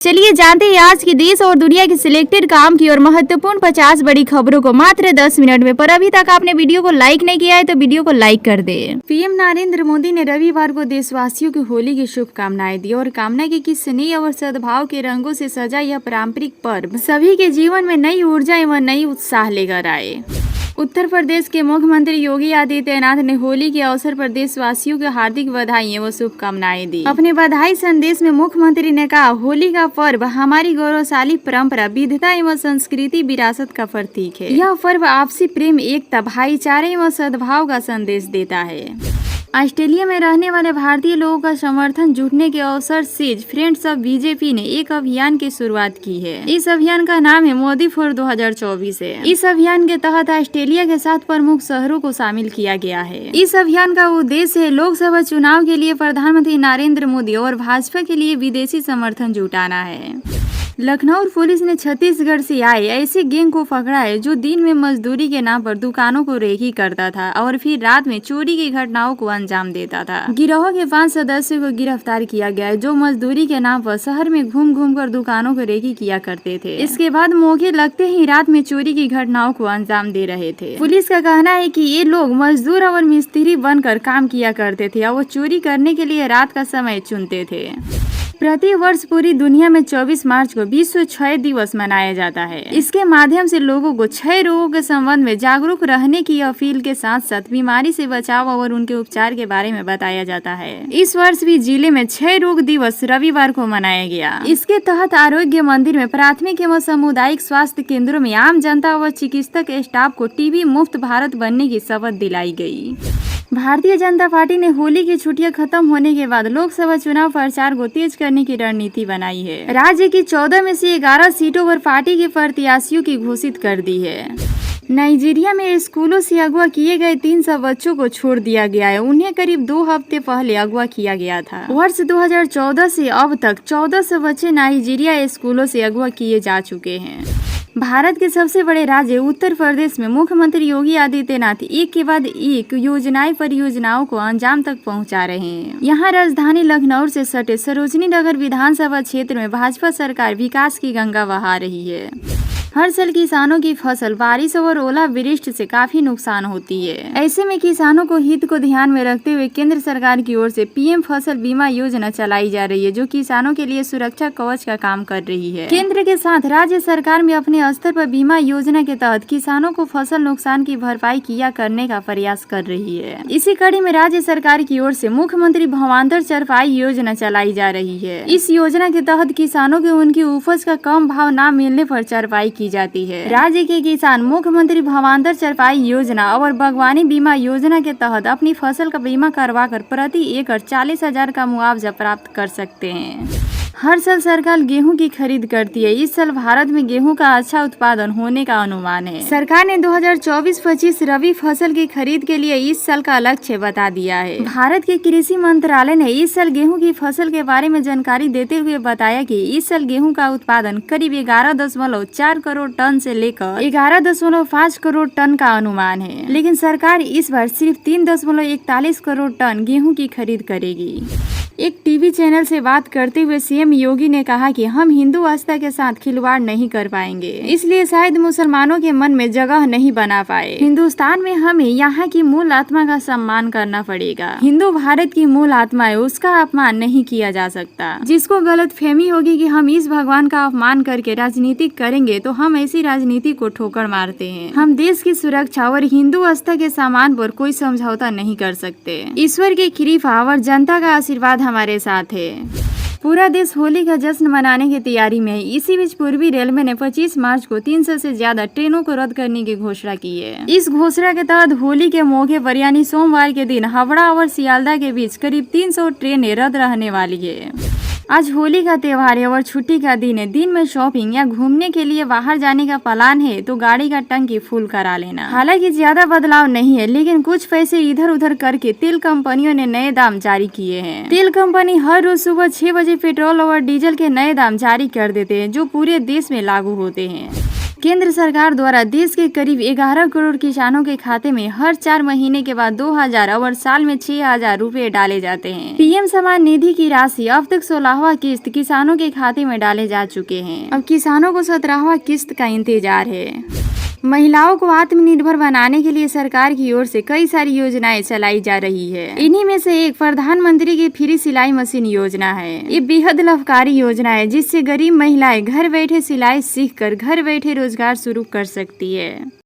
चलिए जानते हैं आज की देश और दुनिया की सिलेक्टेड काम की और महत्वपूर्ण 50 बड़ी खबरों को मात्र 10 मिनट में। पर अभी तक आपने वीडियो को लाइक नहीं किया है तो वीडियो को लाइक कर दे। पीएम नरेंद्र मोदी ने रविवार को देशवासियों को होली की शुभकामनाएं दी और कामना की कि स्नेह और सद्भाव के रंगों से सजा यह पारंपरिक पर्व सभी के जीवन में नई ऊर्जा एवं नई उत्साह लेकर आए। उत्तर प्रदेश के मुख्यमंत्री योगी आदित्यनाथ ने होली के अवसर पर देशवासियों को हार्दिक बधाई एवं शुभकामनाएं दी। अपने बधाई संदेश में मुख्यमंत्री ने कहा, होली का पर्व हमारी गौरवशाली परंपरा, विविधता एवं संस्कृति विरासत का प्रतीक है। यह पर्व आपसी प्रेम, एकता, भाईचारे एवं सद्भाव का संदेश देता है। ऑस्ट्रेलिया में रहने वाले भारतीय लोगों का समर्थन जुटने के अवसर से फ्रेंड्स ऑफ बीजेपी ने एक अभियान की शुरुआत की है। इस अभियान का नाम है मोदी फॉर 2024 है। इस अभियान के तहत ऑस्ट्रेलिया के 7 प्रमुख शहरों को शामिल किया गया है। इस अभियान का उद्देश्य है लोकसभा चुनाव के लिए प्रधानमंत्री नरेंद्र मोदी और भाजपा के लिए विदेशी समर्थन जुटाना है। लखनऊ पुलिस ने छत्तीसगढ़ से आए ऐसे गैंग को पकड़ा है जो दिन में मजदूरी के नाम पर दुकानों को रेकी करता था और फिर रात में चोरी की घटनाओं को अंजाम देता था। गिरोह के 5 सदस्यों को गिरफ्तार किया गया है जो मजदूरी के नाम पर शहर में घूम घूम कर दुकानों को रेकी किया करते थे। इसके बाद मौके लगते ही रात में चोरी की घटनाओं को अंजाम दे रहे थे। पुलिस का कहना है कि ये लोग मजदूर और मिस्त्री बनकर काम किया करते थे और वो चोरी करने के लिए रात का समय चुनते थे। प्रति वर्ष पूरी दुनिया में 24 मार्च को विश्व क्षय दिवस मनाया जाता है। इसके माध्यम से लोगों को क्षय रोगों के संबंध में जागरूक रहने की अपील के साथ साथ बीमारी से बचाव और उनके उपचार के बारे में बताया जाता है। इस वर्ष भी जिले में क्षय रोग दिवस रविवार को मनाया गया। इसके तहत आरोग्य मंदिर में प्राथमिक एवं सामुदायिक स्वास्थ्य केंद्रों में आम जनता व चिकित्सक स्टाफ को टीबी मुक्त भारत बनने की शपथ दिलाई गई। भारतीय जनता पार्टी ने होली की छुट्टियां खत्म होने के बाद लोकसभा चुनाव प्रचार को तेज करने की रणनीति बनाई है। राज्य की 14 में से 11 सीटों पर पार्टी के प्रत्याशियों की घोषित कर दी है। नाइजीरिया में स्कूलों से अगवा किए गए 300 बच्चों को छोड़ दिया गया है। उन्हें करीब 2 हफ्ते पहले अगवा किया गया था। वर्ष 2014 से अब तक 1400 बच्चे नाइजीरिया स्कूलों से अगवा किए जा चुके हैं। भारत के सबसे बड़े राज्य उत्तर प्रदेश में मुख्यमंत्री योगी आदित्यनाथ एक के बाद एक परियोजनाओं को अंजाम तक पहुंचा रहे हैं। यहाँ राजधानी लखनऊ से सटे सरोजनी नगर विधानसभा क्षेत्र में भाजपा सरकार विकास की गंगा बहा रही है। हर साल किसानों की फसल बारिश और ओलावृष्टि से काफी नुकसान होती है। ऐसे में किसानों को हित को ध्यान में रखते हुए केंद्र सरकार की ओर से पीएम फसल बीमा योजना चलाई जा रही है जो किसानों के लिए सुरक्षा कवच का काम कर रही है। केंद्र के साथ राज्य सरकार में अपने स्तर पर बीमा योजना के तहत किसानों को फसल नुकसान की भरपाई किया करने का प्रयास कर रही है। इसी कड़ी में राज्य सरकार की ओर से मुख्यमंत्री भावांतर चरपाई योजना चलाई जा रही है। इस योजना के तहत किसानों को उनकी उपज का कम भाव न मिलने पर चरपाई की जाती है। राज्य के किसान मुख्यमंत्री भावांतर चरपाई योजना और बागवानी बीमा योजना के तहत अपनी फसल का बीमा करवाकर प्रति एकड़ 40,000 का मुआवजा प्राप्त कर सकते हैं। हर साल सरकार गेहूं की खरीद करती है। इस साल भारत में गेहूं का अच्छा उत्पादन होने का अनुमान है। सरकार ने 2024-25 रबी फसल की खरीद के लिए इस साल का लक्ष्य बता दिया है। भारत के कृषि मंत्रालय ने इस साल गेहूं की फसल के बारे में जानकारी देते हुए बताया कि इस साल गेहूं का उत्पादन करीब 11.4 करोड़ टन से लेकर 11.5 करोड़ टन का अनुमान है, लेकिन सरकार इस बार सिर्फ 3.41 करोड़ टन गेहूं की खरीद करेगी। एक टीवी चैनल से बात करते हुए सीएम योगी ने कहा कि हम हिंदू आस्था के साथ खिलवाड़ नहीं कर पाएंगे, इसलिए शायद मुसलमानों के मन में जगह नहीं बना पाए। हिंदुस्तान में हमें यहाँ की मूल आत्मा का सम्मान करना पड़ेगा। हिंदू भारत की मूल आत्मा है, उसका अपमान नहीं किया जा सकता। जिसको गलत फहमी होगी कि हम इस भगवान का अपमान करके राजनीति करेंगे तो हम ऐसी राजनीति को ठोकर मारते हैं। हम देश की सुरक्षा और हिंदू आस्था के सामान पर कोई समझौता नहीं कर सकते। ईश्वर की कृपा और जनता का आशीर्वाद हमारे साथ है। पूरा देश होली का जश्न मनाने की तैयारी में है। इसी बीच पूर्वी रेलवे ने 25 मार्च को 300 से ज्यादा ट्रेनों को रद्द करने की घोषणा की है। इस घोषणा के तहत होली के मौके पर यानी सोमवार के दिन हावड़ा और सियालदह के बीच करीब 300 ट्रेनें रद्द रहने वाली है। आज होली का त्योहार है और छुट्टी का दिन है। दिन में शॉपिंग या घूमने के लिए बाहर जाने का प्लान है तो गाड़ी का टंकी फुल करा लेना। हालांकि ज्यादा बदलाव नहीं है, लेकिन कुछ पैसे इधर उधर करके तेल कंपनियों ने नए दाम जारी किए हैं। तेल कंपनी हर रोज सुबह 6 बजे पेट्रोल और डीजल के नए दाम जारी कर देते हैं जो पूरे देश में लागू होते हैं। केंद्र सरकार द्वारा देश के करीब 11 करोड़ किसानों के खाते में हर 4 महीने के बाद 2000 और साल में 6000 रुपए डाले जाते हैं। पीएम सम्मान निधि की राशि अब तक 16वां किस्त किसानों के खाते में डाले जा चुके हैं। अब किसानों को 17वां किस्त का इंतजार है। महिलाओं को आत्मनिर्भर बनाने के लिए सरकार की ओर से कई सारी योजनाएं चलाई जा रही है। इन्हीं में से एक प्रधानमंत्री की फ्री सिलाई मशीन योजना है। ये बेहद लाभकारी योजना है जिससे गरीब महिलाएं घर बैठे सिलाई सीखकर घर बैठे रोजगार शुरू कर सकती है।